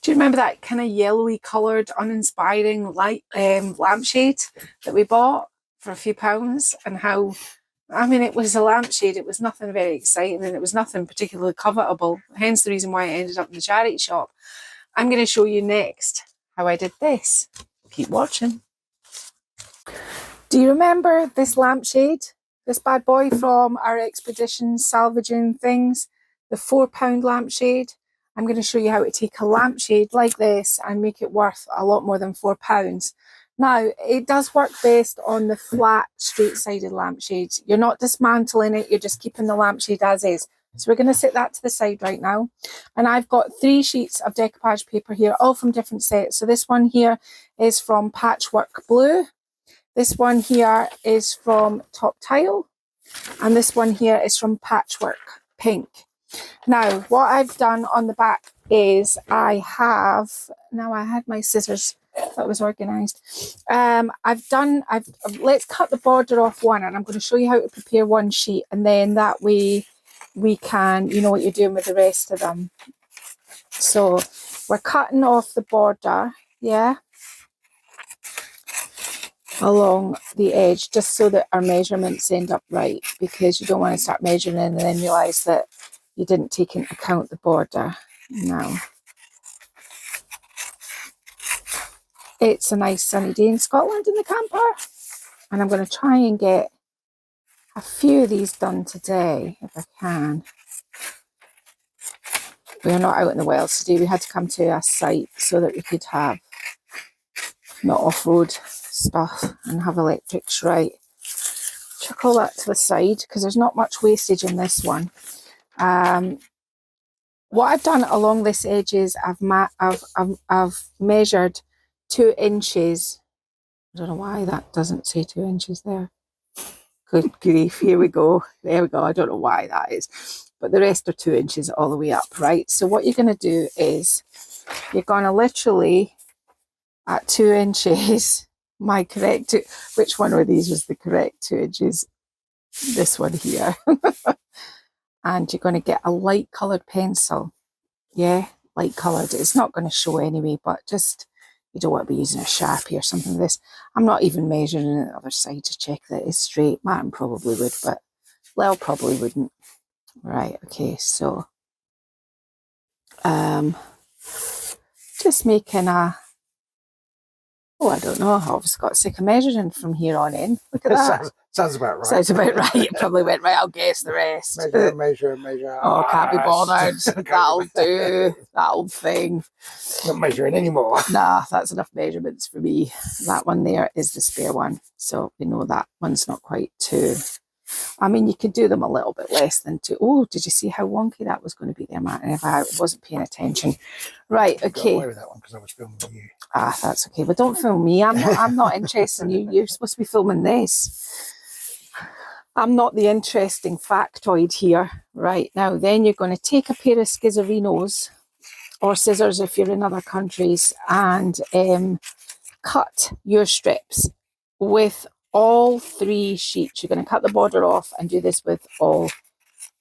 Do you remember that kind of yellowy coloured, uninspiring light lampshade that we bought for a few pounds? And how, I mean, it was a lampshade. It was nothing very exciting and it was nothing particularly covetable. Hence the reason why I ended up in the charity shop. I'm going to show you next how I did this. Keep watching. Do you remember this lampshade? This bad boy from our expedition salvaging things? The £4 lampshade? I'm going to show you how to take a lampshade like this and make it worth a lot more than £4. Now, it does work best on the flat, straight-sided lampshades. You're not dismantling it, you're just keeping the lampshade as is. So we're going to set that to the side right now. And I've got 3 sheets of decoupage paper here, all from different sets. So this one here is from Patchwork Blue. This one here is from Top Tile. And this one here is from Patchwork Pink. Now, what I've done on the back is I had my scissors that was organised. Let's cut the border off one, and I'm going to show you how to prepare one sheet, and then that way we can, you know what you're doing with the rest of them. So we're cutting off the border, yeah, along the edge, just so that our measurements end up right, because you don't want to start measuring and then realise that you didn't take into account the border. Now, it's a nice sunny day in Scotland in the camper, and I'm going to try and get a few of these done today if I can. We're not out in the wilds today. We had to come to a site so that we could have not off-road stuff and have electrics. Right, chuck all that to the side because there's not much wastage in this one. What I've done along this edge is I've measured 2 inches. I don't know why that doesn't say 2 inches there. Good grief, here we go. There we go. I don't know why that is. But the rest are 2 inches all the way up, right? So what you're going to do is you're going to literally, at 2 inches, which one of these was the correct 2 inches? This one here. And you're going to get a light coloured pencil. Yeah, light coloured. It's not going to show anyway, but just, you don't want to be using a Sharpie or something like this. I'm not even measuring the other side to check that it's straight. Martin probably would, but Lel probably wouldn't. Right, okay, so just making a, I don't know, I've just got sick of measuring from here on in. Look at that. Sounds about right. Sounds about right. It probably went right. I'll guess the rest. Measure. Oh, can't be bothered. That'll do. That old thing. Not measuring anymore. Nah, that's enough measurements for me. That one there is the spare one. So we know that one's not quite 2. I mean, you could do them a little bit less than 2. Oh, did you see how wonky that was going to be there, Martin, if I wasn't paying attention? Right, okay. I got away with that one because I was filming you. Ah, that's okay. But don't film me. I'm not interested in you. You're supposed to be filming this. I'm not the interesting factoid here. Right, now then you're going to take a pair of schizzerinos or scissors if you're in other countries and cut your strips with all 3 sheets. You're going to cut the border off and do this with all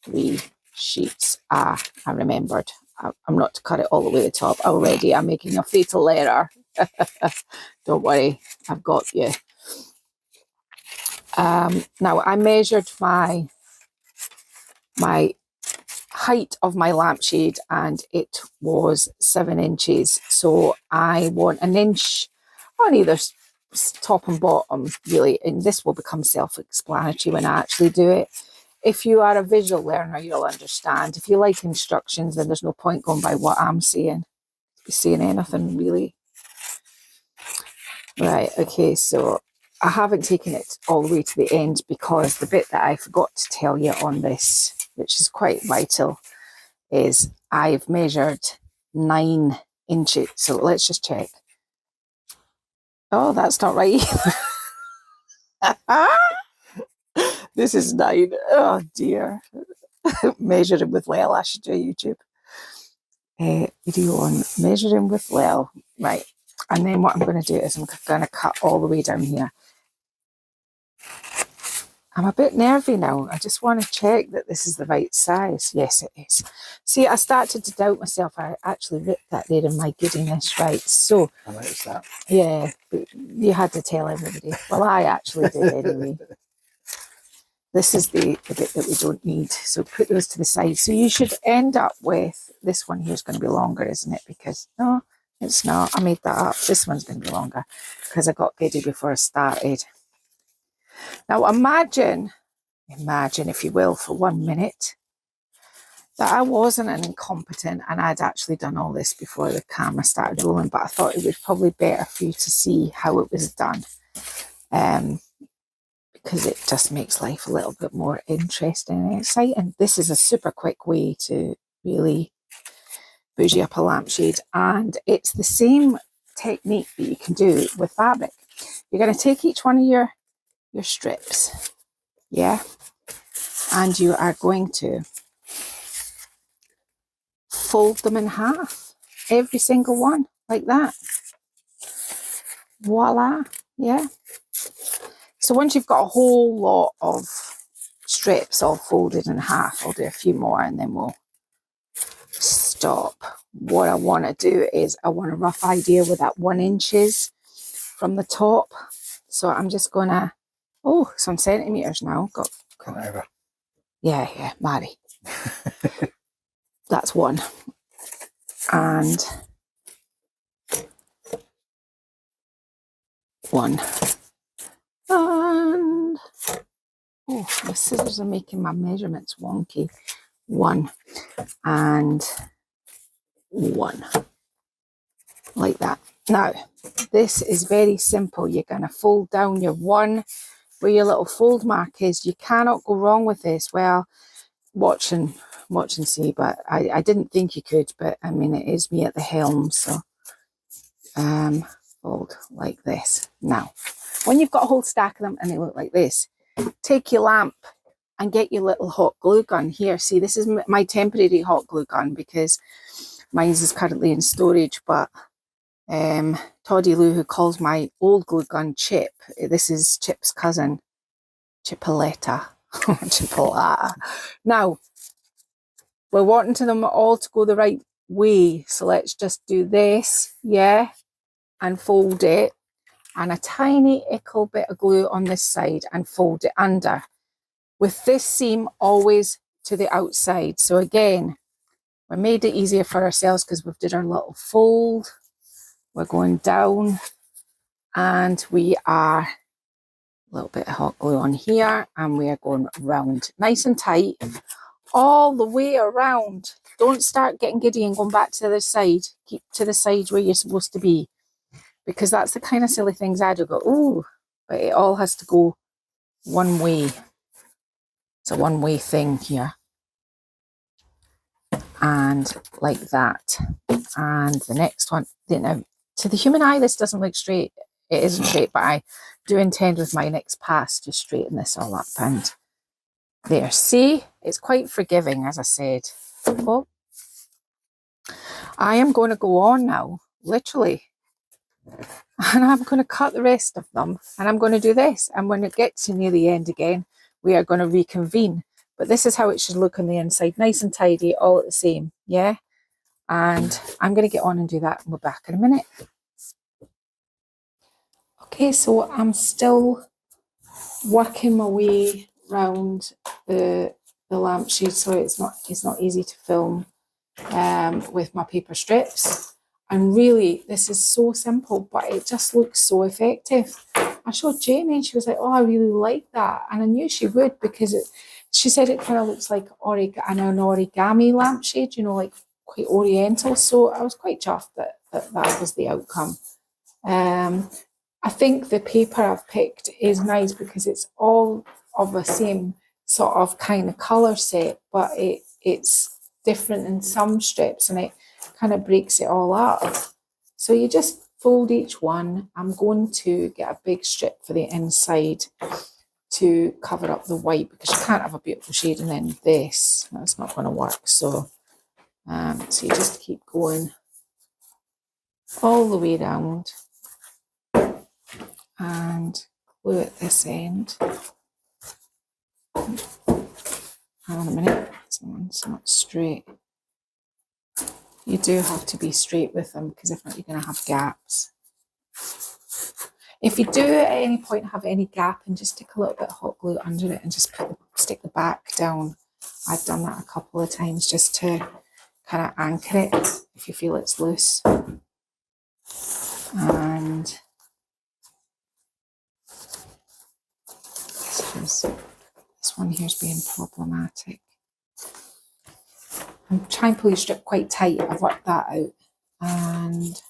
3 sheets. I remembered. I'm not to cut it all the way to the top already. I'm making a fatal error. Don't worry, I've got you. Now I measured my height of my lampshade and it was 7 inches. So I want an inch on either top and bottom, really, and this will become self-explanatory when I actually do it. If you are a visual learner, you'll understand. If you like instructions, then there's no point going by what I'm saying. You're saying anything, really. Right, okay, so I haven't taken it all the way to the end because the bit that I forgot to tell you on this, which is quite vital, is I've measured 9 inches. So let's just check. Oh, that's not right either. This is 9. Oh dear. Measuring with Lel. I should do a YouTube video on measuring with Lel. Right. And then what I'm going to do is I'm going to cut all the way down here. I'm a bit nervy now. I just want to check that this is the right size. Yes, it is. See, I started to doubt myself. I actually ripped that there in my giddiness, right? So, I noticed that. yeah, but you had to tell everybody. Well, I actually did anyway. This is the bit that we don't need. So put those to the side. So you should end up with, this one here is going to be longer, isn't it? Because, no, it's not. I made that up. This one's going to be longer because I got giddy before I started. Now imagine if you will, for 1 minute, that I wasn't an incompetent and I'd actually done all this before the camera started rolling, but I thought it was probably better for you to see how it was done, because it just makes life a little bit more interesting and exciting. This is a super quick way to really bougie up a lampshade, and it's the same technique that you can do with fabric. You're going to take each one of your strips, yeah, and you are going to fold them in half, every single one, like that. Voila, yeah. So once you've got a whole lot of strips all folded in half, I'll do a few more and then we'll stop. What I want to do is I want a rough idea where that 1 inch is from the top. So I'm just going to, oh, some centimetres now. Got over. Yeah, Mary. That's 1. And 1. And, oh, my scissors are making my measurements wonky. 1 and 1. Like that. Now, this is very simple. You're going to fold down your 1 where your little fold mark is. You cannot go wrong with this. Well, watch and see, but I didn't think you could, but I mean, it is me at the helm, so fold like this. Now, when you've got a whole stack of them and they look like this, take your lamp and get your little hot glue gun. Here, see, this is my temporary hot glue gun because mine is currently in storage, but Toddy Lou, who calls my old glue gun Chip, this is Chip's cousin, Chipoletta. Chipolata. Now, we're wanting them all to go the right way, so let's just do this, yeah, and fold it, and a tiny ickle bit of glue on this side and fold it under, with this seam always to the outside. So again, we made it easier for ourselves because we've did our little fold. We're going down and we are a little bit of hot glue on here, and we are going round nice and tight all the way around. Don't start getting giddy and going back to the other side. Keep to the side where you're supposed to be, because that's the kind of silly things I do. Go, oh, but it all has to go one way. It's a one-way thing here. And like that. And the next one, you know, to the human eye, this doesn't look straight. It isn't straight, but I do intend with my next pass to straighten this all up. And there, see, it's quite forgiving, as I said. Oh, I am going to go on now, literally. And I'm going to cut the rest of them. And I'm going to do this. And when it gets to near the end again, we are going to reconvene. But this is how it should look on the inside. Nice and tidy, all at the same. Yeah. And I'm going to get on and do that. And we're back in a minute. Okay, so I'm still working my way around the lampshade, so it's not easy to film with my paper strips. And really, this is so simple, but it just looks so effective. I showed Jamie and she was like, oh, I really like that. And I knew she would, because she said it kind of looks like an origami lampshade, you know, like quite oriental. So I was quite chuffed that was the outcome. I think the paper I've picked is nice because it's all of the same sort of kind of colour set, but it's different in some strips and it kind of breaks it all up. So you just fold each one. I'm going to get a big strip for the inside to cover up the white, because you can't have a beautiful shade and then this. That's not going to work. So, so you just keep going all the way around and glue at this end. Hang on a minute, it's not straight. You do have to be straight with them because if not you're going to have gaps. If you do at any point have any gap, and just stick a little bit of hot glue under it and just stick the back down. I've done that a couple of times just to kind of anchor it if you feel it's loose. And this one here's being problematic. I'm trying to pull your strip quite tight. I've worked that out. And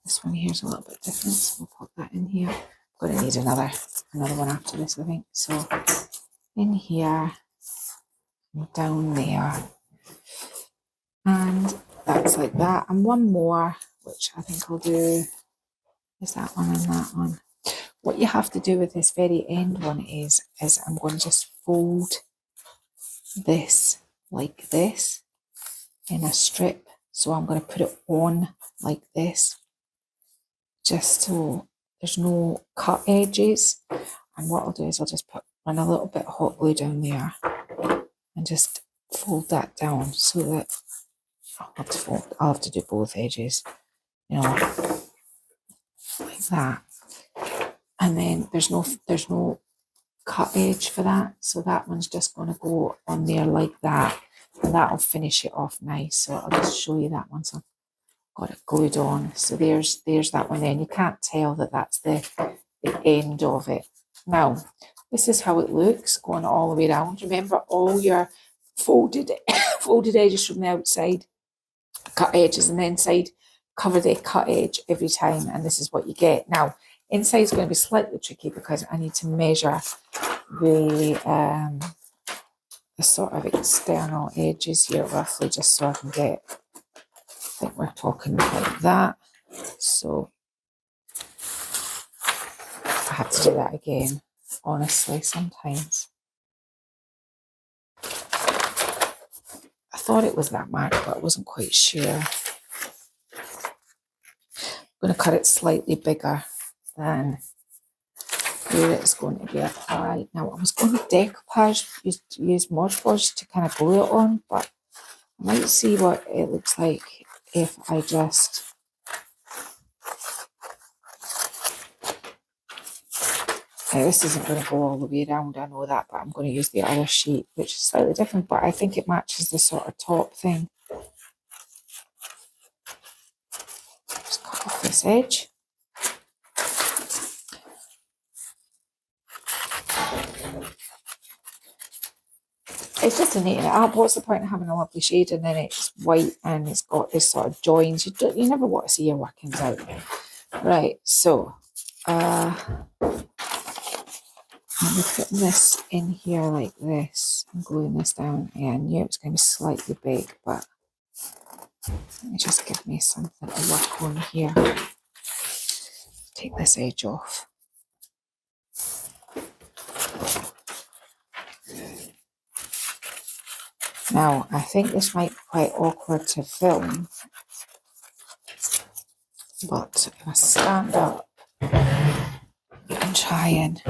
this one here's a little bit different, so we'll put that in here. I'm going to need another one after this, I think. So in here and down there. And that's like that. And one more, which I think I'll do, is that one and that one. What you have to do with this very end one is I'm going to just fold this like this in a strip. So I'm going to put it on like this, just so there's no cut edges. And what I'll do is I'll just run a little bit of hot glue down there and just fold that down so that I'll have to do both edges, you know, like that. And then there's no cut edge for that, so that one's just going to go on there like that, and that'll finish it off nice. So I'll just show you that one. So I've got it glued on. So there's that one there, and you can't tell that that's the end of it. Now, this is how it looks going all the way around. Remember, all your folded edges from the outside, cut edges, and the inside, cover the cut edge every time, and this is what you get. Now, inside is going to be slightly tricky because I need to measure the sort of external edges here roughly, just so I can get, I think we're talking like that. So I have to do that again, honestly, sometimes. I thought it was that mark, but I wasn't quite sure. I'm going to cut it slightly bigger than where it's going to be applied. Now, I was going to decoupage, use Mod Podge to kind of glue it on, but I might see what it looks like if I just this isn't going to go all the way around, I know that, but I'm going to use the other sheet, which is slightly different, but I think it matches the sort of top thing. Just cut off this edge. It's just to neaten it up. What's the point of having a lovely shade and then it's white and it's got this sort of joins? You never want to see your workings out. Right, so I'm putting this in here like this. I'm gluing this down. Yeah, I knew it was going to be slightly big, but let me just give me something to work on here. Take this edge off. Now, I think this might be quite awkward to film, but if I stand up and try and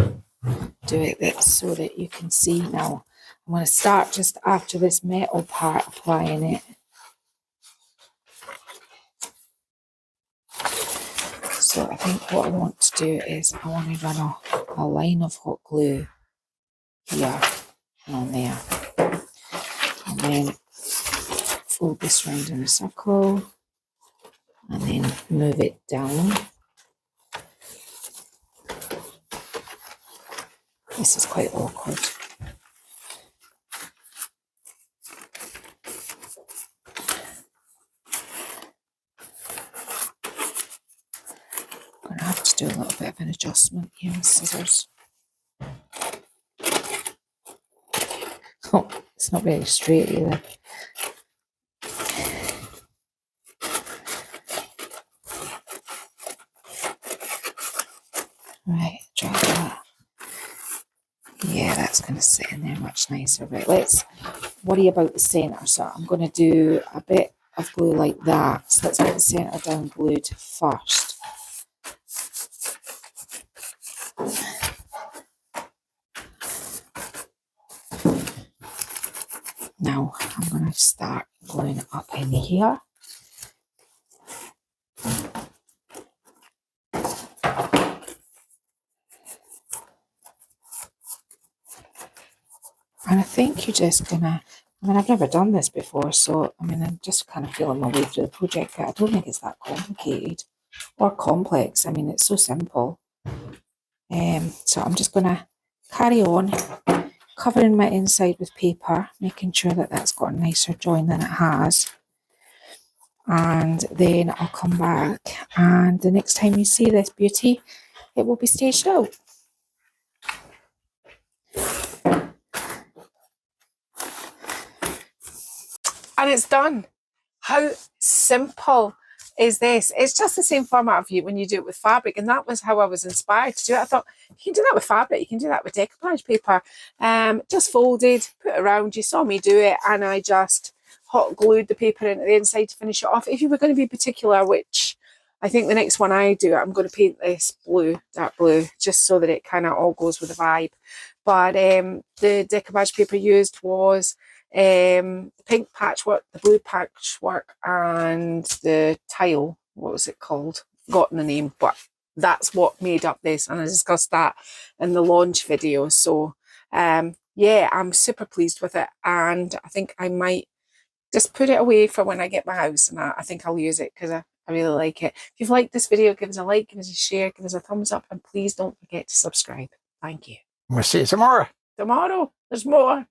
do it so that you can see now, I'm going to start just after this metal part applying it. So I think what I want to do is I want to run a line of hot glue here and on there. And then fold this round in a circle and then move it down. This is quite awkward. I'm going to have to do a little bit of an adjustment here with scissors. Oh, it's not very straight either. Right, try that. Yeah, that's going to sit in there much nicer. Right, let's worry about the centre. So I'm going to do a bit of glue like that. So let's get the centre down glued first. Now I'm going to start gluing up in here. And I think you're just gonna, I mean, I've never done this before, so I mean, I'm just kind of feeling my way through the project, but I don't think it's that complicated or complex. I mean, it's so simple. So I'm just gonna carry on, covering my inside with paper, making sure that that's got a nicer join than it has. And then I'll come back, and the next time you see this beauty, it will be staged out. And it's done. How simple is this? It's just the same format of you when you do it with fabric, and that was how I was inspired to do it. I thought, you can do that with fabric, you can do that with decoupage paper. Just folded, put it around. You saw me do it, and I just hot glued the paper into the inside to finish it off. If you were going to be particular, which I think the next one I do, I'm going to paint this blue, dark blue, just so that it kind of all goes with the vibe. But the decoupage paper used was the pink patchwork, the blue patchwork, and the tile. What was it called? Forgotten the name, but that's what made up this, and I discussed that in the launch video. So yeah, I'm super pleased with it, and I think I might just put it away for when I get my house, and I think I'll use it because I really like it. If you've liked this video, give us a like, give us a share, give us a thumbs up, and please don't forget to subscribe. Thank you. We'll see you tomorrow. Tomorrow, there's more.